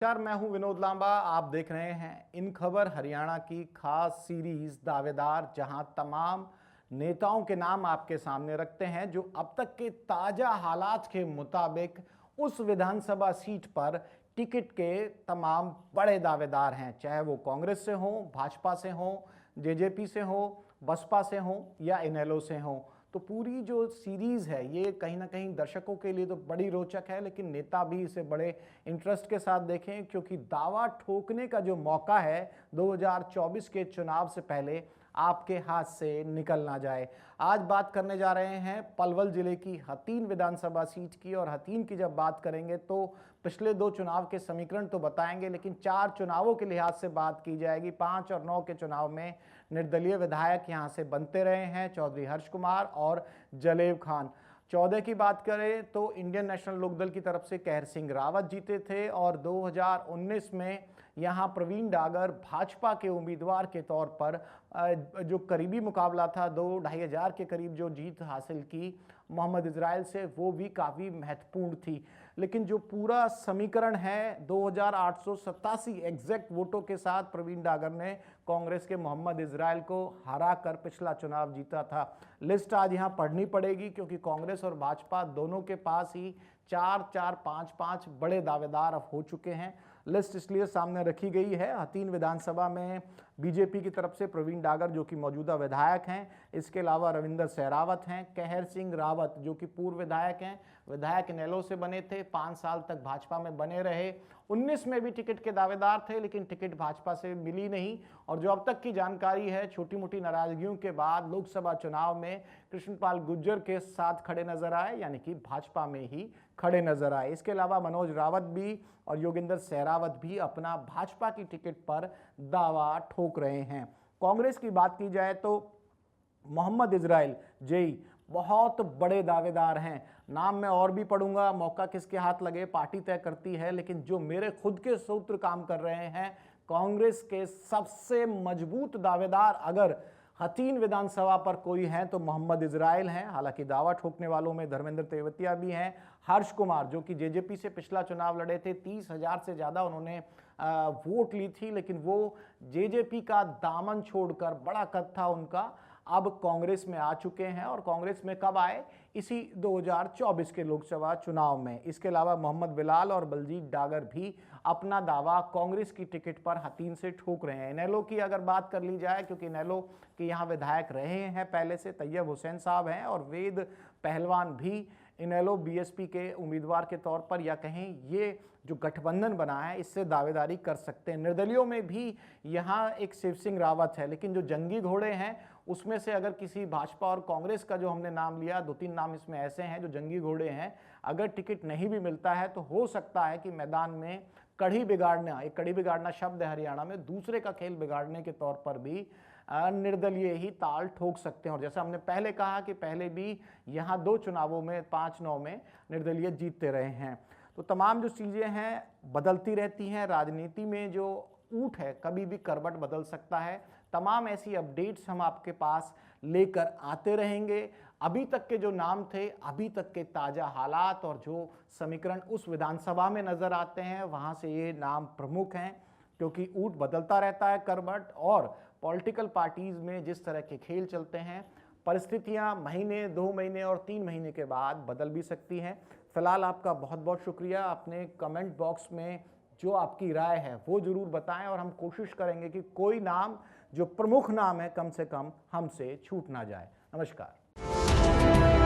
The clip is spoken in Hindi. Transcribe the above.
नमस्कार, मैं हूं विनोद लांबा। आप देख रहे हैं इन खबर हरियाणा की खास सीरीज दावेदार, जहां तमाम नेताओं के नाम आपके सामने रखते हैं जो अब तक के ताजा हालात के मुताबिक उस विधानसभा सीट पर टिकट के तमाम बड़े दावेदार हैं, चाहे वो कांग्रेस से हो, भाजपा से हो, जेजेपी से हो, बसपा से हो या इनेलो से हो। तो पूरी जो सीरीज है ये कहीं ना कहीं दर्शकों के लिए तो बड़ी रोचक है, लेकिन नेता भी इसे बड़े इंटरेस्ट के साथ देखें, क्योंकि दावा ठोकने का जो मौका है 2024 के चुनाव से पहले आपके हाथ से निकल ना जाए। आज बात करने जा रहे हैं पलवल जिले की हथीन विधानसभा सीट की, और हथीन की जब बात करेंगे तो पिछले 2 चुनाव के समीकरण तो बताएंगे, लेकिन 4 चुनावों के लिहाज से बात की जाएगी। 5 और 9 के चुनाव में निर्दलीय विधायक यहां से बनते रहे हैं, चौधरी हर्ष कुमार और जलेब खान। 14 की बात करें तो इंडियन नेशनल लोकदल की तरफ से कहर सिंह रावत जीते थे, और 2019 में यहां प्रवीण डागर भाजपा के उम्मीदवार के तौर पर जो करीबी मुकाबला था, 2-2.5 हजार के करीब जो जीत हासिल की मोहम्मद इजराइल से, वो भी काफ़ी महत्वपूर्ण थी। लेकिन जो पूरा समीकरण है 2887 एग्जैक्ट वोटों के साथ प्रवीण डागर ने कांग्रेस के मोहम्मद इजराइल को हरा कर पिछला चुनाव जीता था। लिस्ट आज यहाँ पढ़नी पड़ेगी, क्योंकि कांग्रेस और भाजपा दोनों के पास ही 4-4, 5-5 बड़े दावेदार अब हो चुके हैं। लिस्ट इसलिए सामने रखी गई है। हथीन विधानसभा में बीजेपी की तरफ से प्रवीण डागर जो कि मौजूदा विधायक हैं, इसके अलावा रविंदर सहरावत हैं, कहर सिंह रावत जो कि पूर्व विधायक हैं, विधायक इनेलो से बने थे, 5 साल तक भाजपा में बने रहे, 19 में भी टिकट के दावेदार थे, लेकिन टिकट भाजपा से मिली नहीं। और जो अब तक की जानकारी है, छोटी मोटी नाराजगियों के बाद लोकसभा चुनाव में कृष्णपाल गुर्जर के साथ खड़े नजर आए, यानी कि भाजपा में ही खड़े नजर आए। इसके अलावा मनोज रावत भी और योगेंद्र सहरावत भी अपना भाजपा की टिकट पर दावा ठोक रहे हैं। कांग्रेस की बात की जाए तो मोहम्मद इजराइल जेई बहुत बड़े दावेदार हैं। नाम मैं और भी पढ़ूंगा, मौका किसके हाथ लगे पार्टी तय करती है, लेकिन जो मेरे खुद के सूत्र काम कर रहे हैं, कांग्रेस के सबसे मजबूत दावेदार अगर हथीन विधानसभा पर कोई है तो मोहम्मद इजराइल हैं। हालांकि दावा ठोकने वालों में धर्मेंद्र तेवतिया भी हैं, हर्ष कुमार जो कि जेजेपी से पिछला चुनाव लड़े थे, 30,000 से ज़्यादा उन्होंने वोट ली थी, लेकिन वो जेजेपी का दामन छोड़कर, बड़ा कद था उनका, अब कांग्रेस में आ चुके हैं। और कांग्रेस में कब आए? इसी 2024 के लोकसभा चुनाव में। इसके अलावा मोहम्मद बिलाल और बलजीत डागर भी अपना दावा कांग्रेस की टिकट पर हथीन से ठोक रहे हैं। इनेलो की अगर बात कर ली जाए, क्योंकि इनेलो के यहाँ विधायक रहे हैं पहले से, तैयब हुसैन साहब हैं, और वेद पहलवान भी इनेलो बीएसपी के उम्मीदवार के तौर पर, या कहें ये जो गठबंधन बना है इससे दावेदारी कर सकते हैं। निर्दलियों में भी यहाँ एक शिव सिंह रावत है, लेकिन जो जंगी घोड़े हैं उसमें से अगर किसी भाजपा और कांग्रेस का जो हमने नाम लिया, 2-3 नाम इसमें ऐसे हैं जो जंगी घोड़े हैं, अगर टिकट नहीं भी मिलता है तो हो सकता है कि मैदान में कड़ी बिगाड़ना, एक कड़ी बिगाड़ना शब्द है हरियाणा में, दूसरे का खेल बिगाड़ने के तौर पर भी निर्दलीय ही ताल ठोक सकते हैं। और जैसा हमने पहले कहा कि पहले भी यहाँ 2 चुनावों में 5-9 में निर्दलीय जीतते रहे हैं। तो तमाम जो चीज़ें हैं बदलती रहती हैं। राजनीति में जो ऊँट है कभी भी करवट बदल सकता है। तमाम ऐसी अपडेट्स हम आपके पास लेकर आते रहेंगे। अभी तक के जो नाम थे, अभी तक के ताज़ा हालात और जो समीकरण उस विधानसभा में नज़र आते हैं, वहाँ से ये नाम प्रमुख हैं, क्योंकि ऊँट बदलता रहता है करवट, और पॉलिटिकल पार्टीज में जिस तरह के खेल चलते हैं, परिस्थितियां महीने, 2 महीने और 3 महीने के बाद बदल भी सकती हैं। फिलहाल आपका बहुत बहुत शुक्रिया। अपने कमेंट बॉक्स में जो आपकी राय है वो जरूर बताएं, और हम कोशिश करेंगे कि कोई नाम जो प्रमुख नाम है कम से कम हमसे छूट ना जाए। नमस्कार।